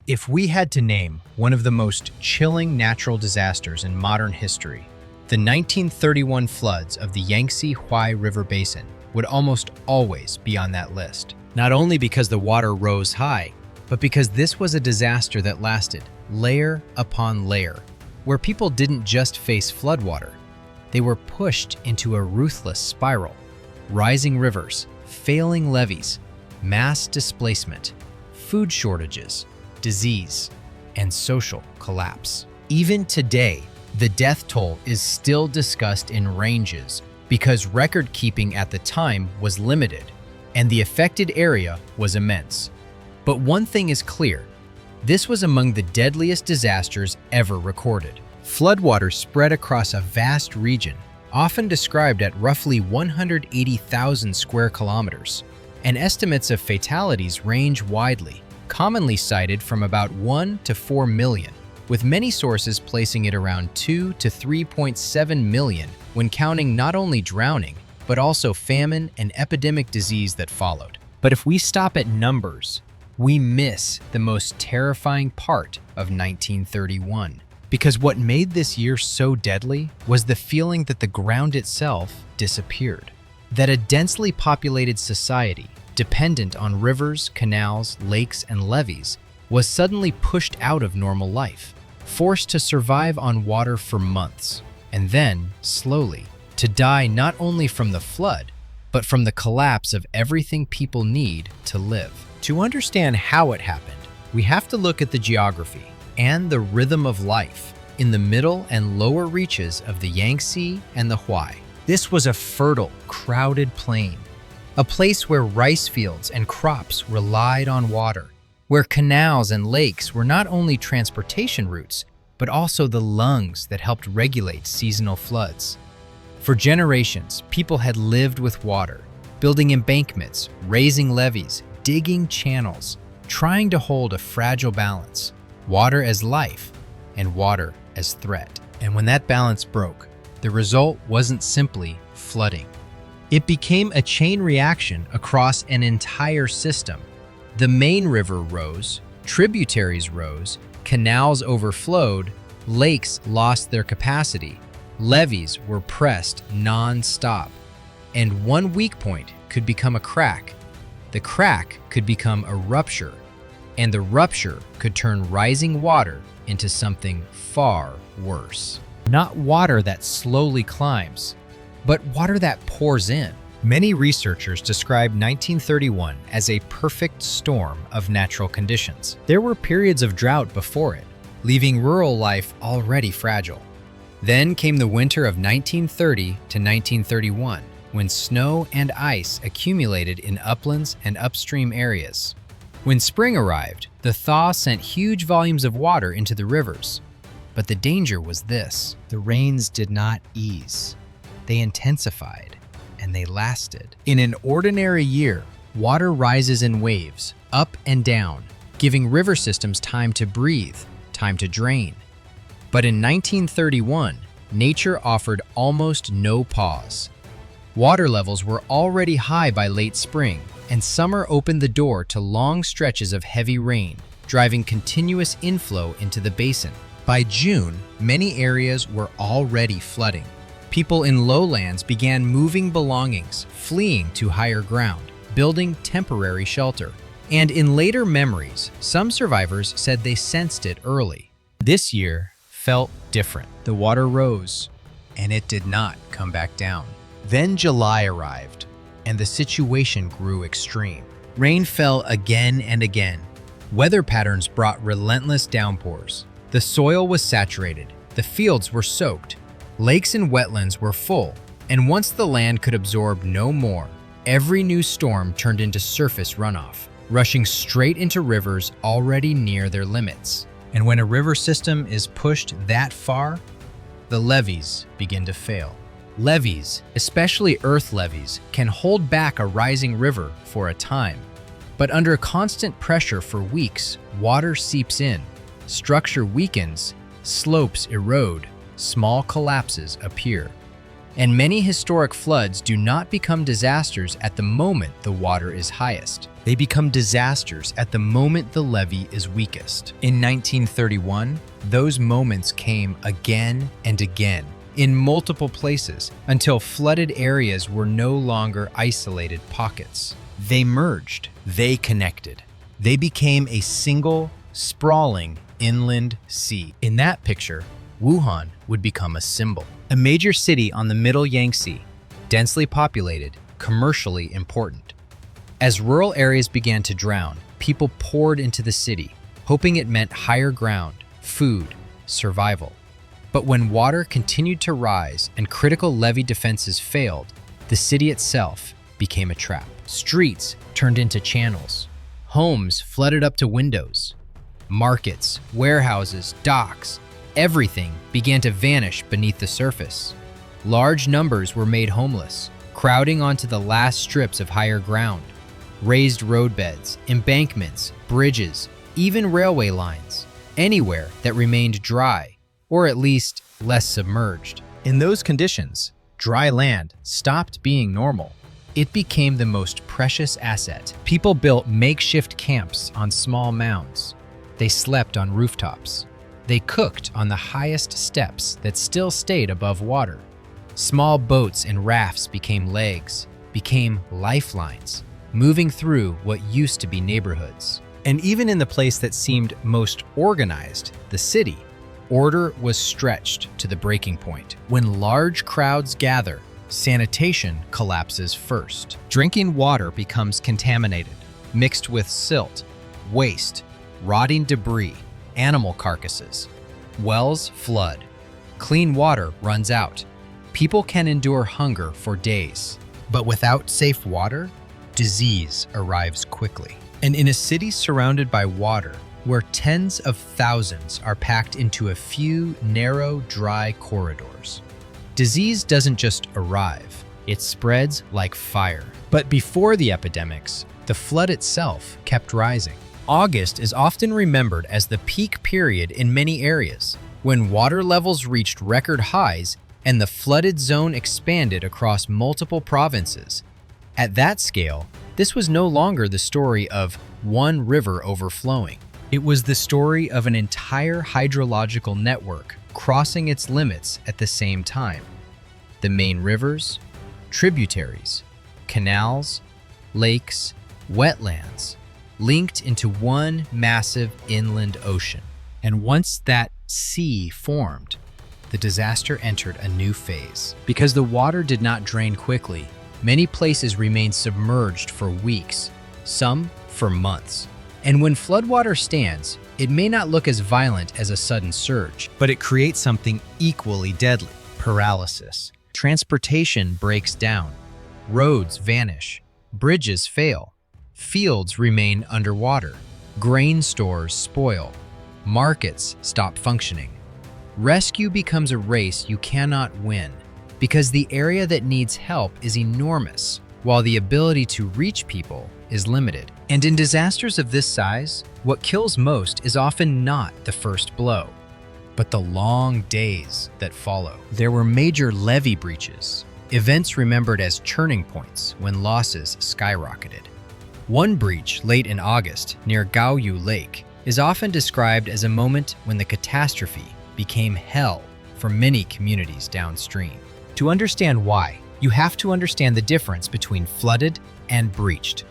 If we had to name one of the most chilling natural disasters in modern history, the 1931 floods of the Yangtze Huai River Basin would almost always be on that list. Not only because the water rose high, but because this was a disaster that lasted layer upon layer, where people didn't just face floodwater, they were pushed into a ruthless spiral. Rising rivers, failing levees, mass displacement, food shortages, disease, and social collapse. Even today, the death toll is still discussed in ranges because record-keeping at the time was limited, and the affected area was immense. But one thing is clear, this was among the deadliest disasters ever recorded. Floodwaters spread across a vast region, often described at roughly 180,000 square kilometers, and estimates of fatalities range widely, commonly cited from about 1 to 4 million, with many sources placing it around 2 to 3.7 million when counting not only drowning, but also famine and epidemic disease that followed. But if we stop at numbers, we miss the most terrifying part of 1931. Because what made this year so deadly was the feeling that the ground itself disappeared. That a densely populated society, dependent on rivers, canals, lakes, and levees, was suddenly pushed out of normal life, forced to survive on water for months, and then, slowly, to die not only from the flood, but from the collapse of everything people need to live. To understand how it happened, we have to look at the geography and the rhythm of life in the middle and lower reaches of the Yangtze and the Huai. This was a fertile, crowded plain, a place where rice fields and crops relied on water, where canals and lakes were not only transportation routes, but also the lungs that helped regulate seasonal floods. For generations, people had lived with water, building embankments, raising levees, digging channels, trying to hold a fragile balance, water as life and water as threat. And when that balance broke, the result wasn't simply flooding. It became a chain reaction across an entire system. The main river rose, tributaries rose, canals overflowed, lakes lost their capacity, levees were pressed non-stop, and one weak point could become a crack. The crack could become a rupture, and the rupture could turn rising water into something far worse. Not water that slowly climbs, but water that pours in. Many researchers describe 1931 as a perfect storm of natural conditions. There were periods of drought before it, leaving rural life already fragile. Then came the winter of 1930 to 1931, when snow and ice accumulated in uplands and upstream areas. When spring arrived, the thaw sent huge volumes of water into the rivers. But the danger was this: the rains did not ease. They intensified, and they lasted. In an ordinary year, water rises in waves, up and down, giving river systems time to breathe, time to drain. But in 1931, nature offered almost no pause. Water levels were already high by late spring, and summer opened the door to long stretches of heavy rain, driving continuous inflow into the basin. By June, many areas were already flooding. People in lowlands began moving belongings, fleeing to higher ground, building temporary shelter. And in later memories, some survivors said they sensed it early. This year felt different. The water rose, and it did not come back down. Then July arrived, and the situation grew extreme. Rain fell again and again. Weather patterns brought relentless downpours. The soil was saturated, the fields were soaked, lakes and wetlands were full, and once the land could absorb no more, every new storm turned into surface runoff, rushing straight into rivers already near their limits. And when a river system is pushed that far, the levees begin to fail. Levees, especially earth levees, can hold back a rising river for a time. But under constant pressure for weeks, water seeps in, structure weakens, slopes erode, small collapses appear. And many historic floods do not become disasters at the moment the water is highest. They become disasters at the moment the levee is weakest. In 1931, those moments came again and again in multiple places until flooded areas were no longer isolated pockets. They merged, they connected. They became a single, sprawling inland sea. In that picture, Wuhan would become a symbol. A major city on the middle Yangtze, densely populated, commercially important. As rural areas began to drown, people poured into the city, hoping it meant higher ground, food, survival. But when water continued to rise and critical levee defenses failed, the city itself became a trap. Streets turned into channels. Homes flooded up to windows. Markets, warehouses, docks, everything began to vanish beneath the surface. Large numbers were made homeless, crowding onto the last strips of higher ground. Raised roadbeds, embankments, bridges, even railway lines, anywhere that remained dry, or at least less submerged. In those conditions, dry land stopped being normal. It became the most precious asset. People built makeshift camps on small mounds. They slept on rooftops. They cooked on the highest steps that still stayed above water. Small boats and rafts became legs, became lifelines, moving through what used to be neighborhoods. And even in the place that seemed most organized, the city, order was stretched to the breaking point. When large crowds gather, sanitation collapses first. Drinking water becomes contaminated, mixed with silt, waste, rotting debris, animal carcasses. Wells flood. Clean water runs out. People can endure hunger for days. But without safe water, disease arrives quickly. And in a city surrounded by water, where tens of thousands are packed into a few narrow, dry corridors, disease doesn't just arrive, it spreads like fire. But before the epidemics, the flood itself kept rising. August is often remembered as the peak period in many areas, when water levels reached record highs and the flooded zone expanded across multiple provinces. At that scale, this was no longer the story of one river overflowing. It was the story of an entire hydrological network crossing its limits at the same time. The main rivers, tributaries, canals, lakes, wetlands, linked into one massive inland ocean. And once that sea formed, the disaster entered a new phase. Because the water did not drain quickly, many places remained submerged for weeks, some for months. And when floodwater stands, it may not look as violent as a sudden surge, but it creates something equally deadly: paralysis. Transportation breaks down, roads vanish, bridges fail, fields remain underwater, grain stores spoil, markets stop functioning. Rescue becomes a race you cannot win, because the area that needs help is enormous, while the ability to reach people is limited. And in disasters of this size, what kills most is often not the first blow, but the long days that follow. There were major levee breaches, events remembered as turning points when losses skyrocketed. One breach late in August near Gaoyu Lake is often described as a moment when the catastrophe became hell for many communities downstream. To understand why, you have to understand the difference between flooded and breached.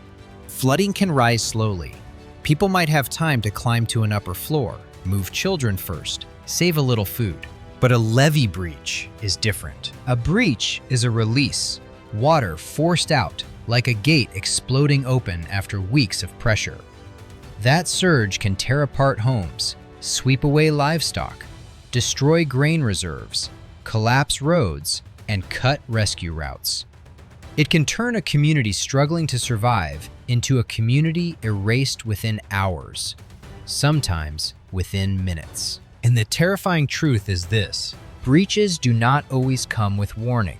Flooding can rise slowly. People might have time to climb to an upper floor, move children first, save a little food. But a levee breach is different. A breach is a release, water forced out, like a gate exploding open after weeks of pressure. That surge can tear apart homes, sweep away livestock, destroy grain reserves, collapse roads, and cut rescue routes. It can turn a community struggling to survive into a community erased within hours, sometimes within minutes. And the terrifying truth is this: breaches do not always come with warning.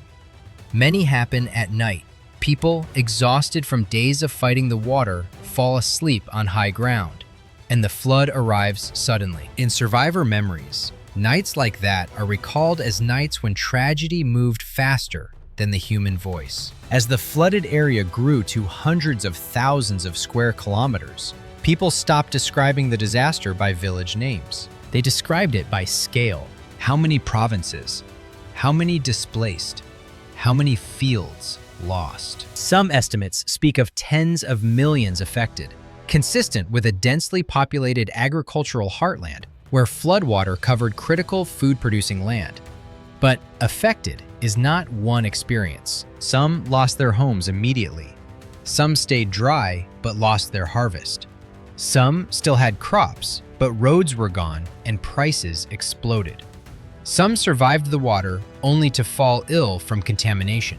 Many happen at night. People, exhausted from days of fighting the water, fall asleep on high ground, and the flood arrives suddenly. In survivor memories, nights like that are recalled as nights when tragedy moved faster than the human voice. As the flooded area grew to hundreds of thousands of square kilometers, people stopped describing the disaster by village names. They described it by scale. How many provinces? How many displaced? How many fields lost? Some estimates speak of tens of millions affected, consistent with a densely populated agricultural heartland where floodwater covered critical food-producing land. But affected is not one experience. Some lost their homes immediately. Some stayed dry but lost their harvest. Some still had crops, but roads were gone and prices exploded. Some survived the water only to fall ill from contamination.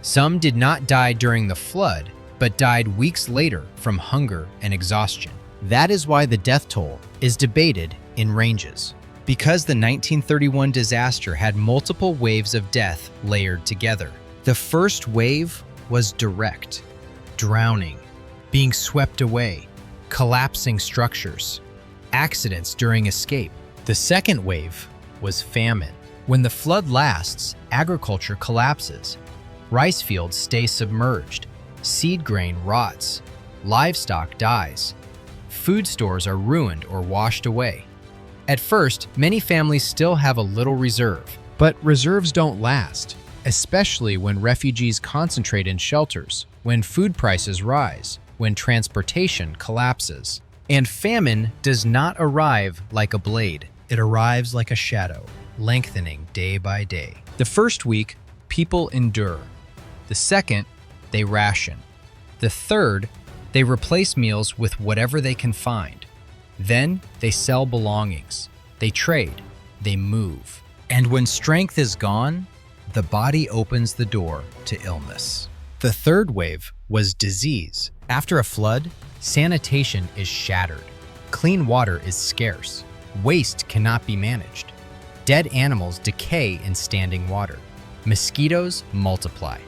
Some did not die during the flood, but died weeks later from hunger and exhaustion. That is why the death toll is debated in ranges. Because the 1931 disaster had multiple waves of death layered together. The first wave was direct: drowning, being swept away, collapsing structures, accidents during escape. The second wave was famine. When the flood lasts, agriculture collapses. Rice fields stay submerged, seed grain rots, livestock dies, food stores are ruined or washed away. At first, many families still have a little reserve, but reserves don't last, especially when refugees concentrate in shelters, when food prices rise, when transportation collapses. And famine does not arrive like a blade. It arrives like a shadow, lengthening day by day. The first week, people endure. The second, they ration. The third, they replace meals with whatever they can find. Then they sell belongings. They trade. They move. And when strength is gone, the body opens the door to illness. The third wave was disease. After a flood, sanitation is shattered. Clean water is scarce. Waste cannot be managed. Dead animals decay in standing water. Mosquitoes multiply.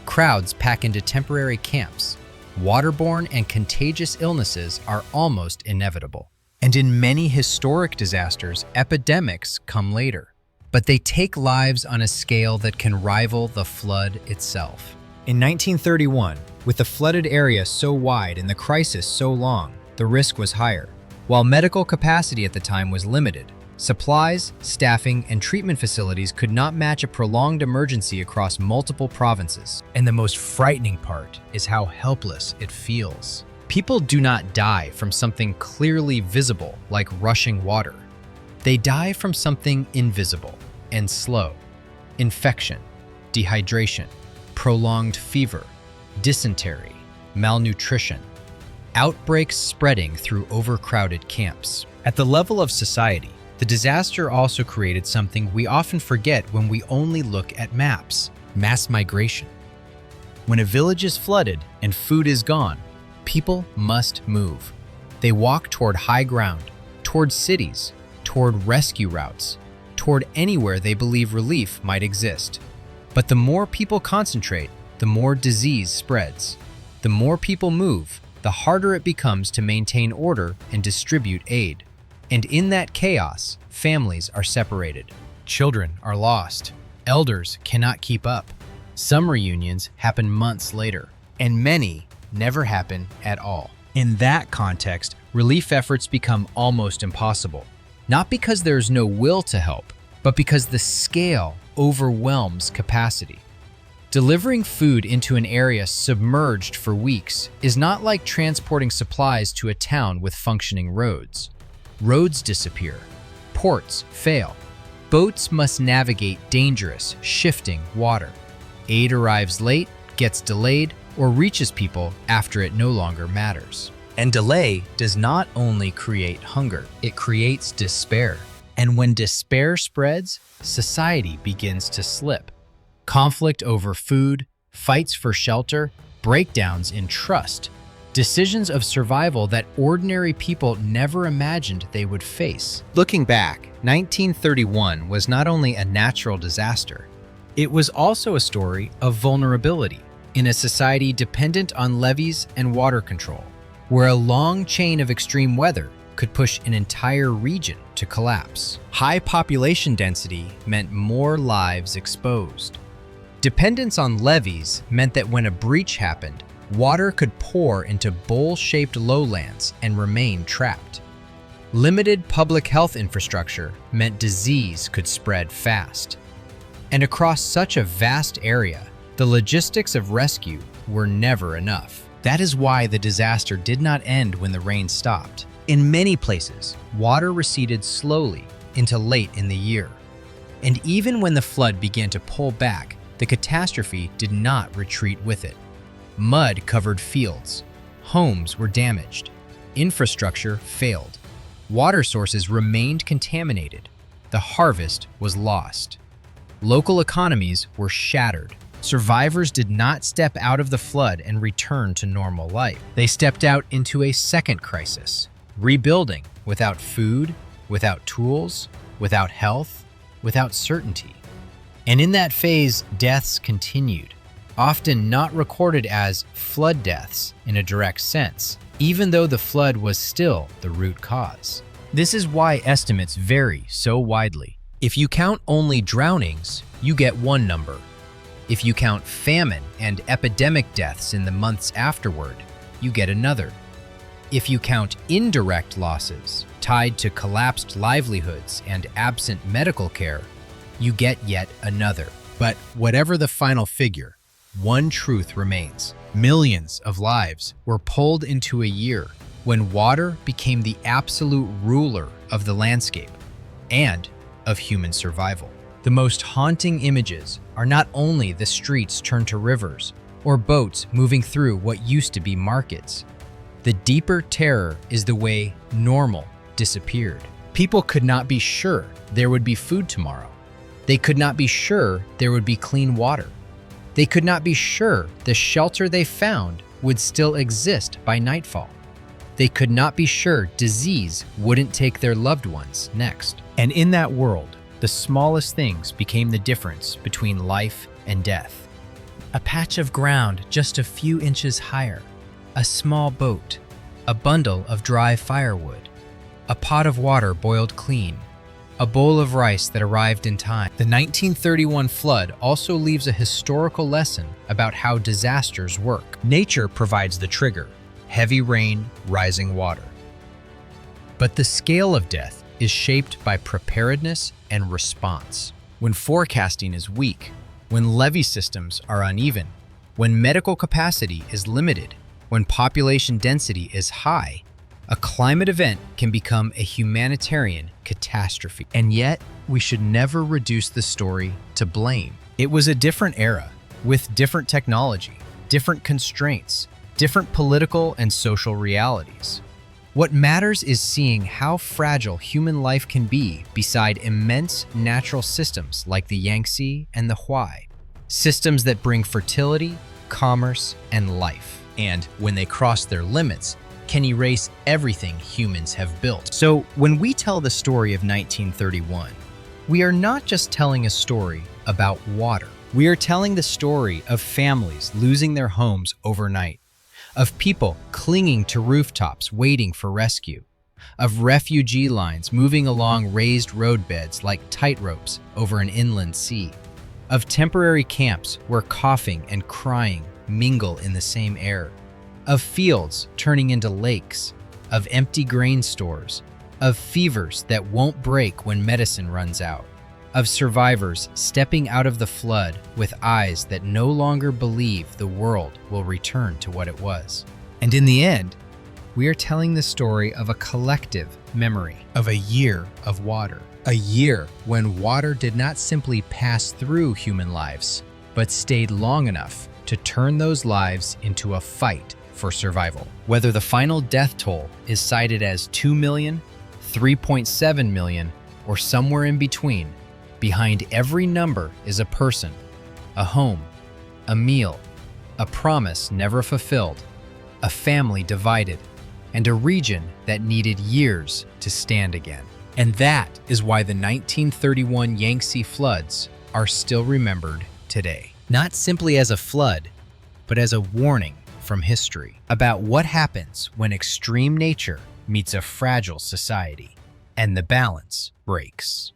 Crowds pack into temporary camps. Waterborne and contagious illnesses are almost inevitable. And in many historic disasters, epidemics come later. But they take lives on a scale that can rival the flood itself. In 1931, with the flooded area so wide and the crisis so long, the risk was higher. While medical capacity at the time was limited, supplies, staffing, and treatment facilities could not match a prolonged emergency across multiple provinces. And the most frightening part is how helpless it feels. People do not die from something clearly visible like rushing water. They die from something invisible and slow. Infection, dehydration, prolonged fever, dysentery, malnutrition, outbreaks spreading through overcrowded camps. At the level of society, the disaster also created something we often forget when we only look at maps: mass migration. When a village is flooded and food is gone, people must move. They walk toward high ground, toward cities, toward rescue routes, toward anywhere they believe relief might exist. But the more people concentrate, the more disease spreads. The more people move, the harder it becomes to maintain order and distribute aid. And in that chaos, families are separated. Children are lost. Elders cannot keep up. Some reunions happen months later, and many never happen at all. In that context, relief efforts become almost impossible. Not because there's no will to help, but because the scale overwhelms capacity. Delivering food into an area submerged for weeks is not like transporting supplies to a town with functioning roads. Roads disappear. Ports fail. Boats must navigate dangerous, shifting water. Aid arrives late, gets delayed, or reaches people after it no longer matters. And delay does not only create hunger, it creates despair. And when despair spreads, society begins to slip. Conflict over food, fights for shelter, breakdowns in trust, decisions of survival that ordinary people never imagined they would face. Looking back, 1931 was not only a natural disaster, it was also a story of vulnerability in a society dependent on levees and water control, where a long chain of extreme weather could push an entire region to collapse. High population density meant more lives exposed. Dependence on levees meant that when a breach happened, water could pour into bowl-shaped lowlands and remain trapped. Limited public health infrastructure meant disease could spread fast. And across such a vast area, the logistics of rescue were never enough. That is why the disaster did not end when the rain stopped. In many places, water receded slowly into late in the year. And even when the flood began to pull back, the catastrophe did not retreat with it. Mud covered fields, homes were damaged, infrastructure failed, water sources remained contaminated, the harvest was lost. Local economies were shattered. Survivors did not step out of the flood and return to normal life. They stepped out into a second crisis, rebuilding without food, without tools, without health, without certainty. And in that phase, deaths continued, often not recorded as flood deaths in a direct sense, even though the flood was still the root cause. This is why estimates vary so widely. If you count only drownings, you get one number. If you count famine and epidemic deaths in the months afterward, you get another. If you count indirect losses tied to collapsed livelihoods and absent medical care, you get yet another. But whatever the final figure, one truth remains. Millions of lives were pulled into a year when water became the absolute ruler of the landscape and of human survival. The most haunting images are not only the streets turned to rivers or boats moving through what used to be markets. The deeper terror is the way normal disappeared. People could not be sure there would be food tomorrow. They could not be sure there would be clean water. They could not be sure the shelter they found would still exist by nightfall. They could not be sure disease wouldn't take their loved ones next. And in that world, the smallest things became the difference between life and death. A patch of ground just a few inches higher, a small boat, a bundle of dry firewood, a pot of water boiled clean, a bowl of rice that arrived in time. The 1931 flood also leaves a historical lesson about how disasters work. Nature provides the trigger: heavy rain, rising water. But the scale of death is shaped by preparedness and response. When forecasting is weak, when levee systems are uneven, when medical capacity is limited, when population density is high, a climate event can become a humanitarian catastrophe. And yet, we should never reduce the story to blame. It was a different era, with different technology, different constraints, different political and social realities. What matters is seeing how fragile human life can be beside immense natural systems like the Yangtze and the Huai, systems that bring fertility, commerce, and life. And when they cross their limits, can erase everything humans have built. So when we tell the story of 1931, we are not just telling a story about water. We are telling the story of families losing their homes overnight, of people clinging to rooftops waiting for rescue, of refugee lines moving along raised roadbeds like tightropes over an inland sea, of temporary camps where coughing and crying mingle in the same air, of fields turning into lakes, of empty grain stores, of fevers that won't break when medicine runs out, of survivors stepping out of the flood with eyes that no longer believe the world will return to what it was. And in the end, we are telling the story of a collective memory of a year of water, a year when water did not simply pass through human lives, but stayed long enough to turn those lives into a fight for survival. Whether the final death toll is cited as 2 million, 3.7 million, or somewhere in between, behind every number is a person, a home, a meal, a promise never fulfilled, a family divided, and a region that needed years to stand again. And that is why the 1931 Yangtze floods are still remembered today. Not simply as a flood, but as a warning from history about what happens when extreme nature meets a fragile society and the balance breaks.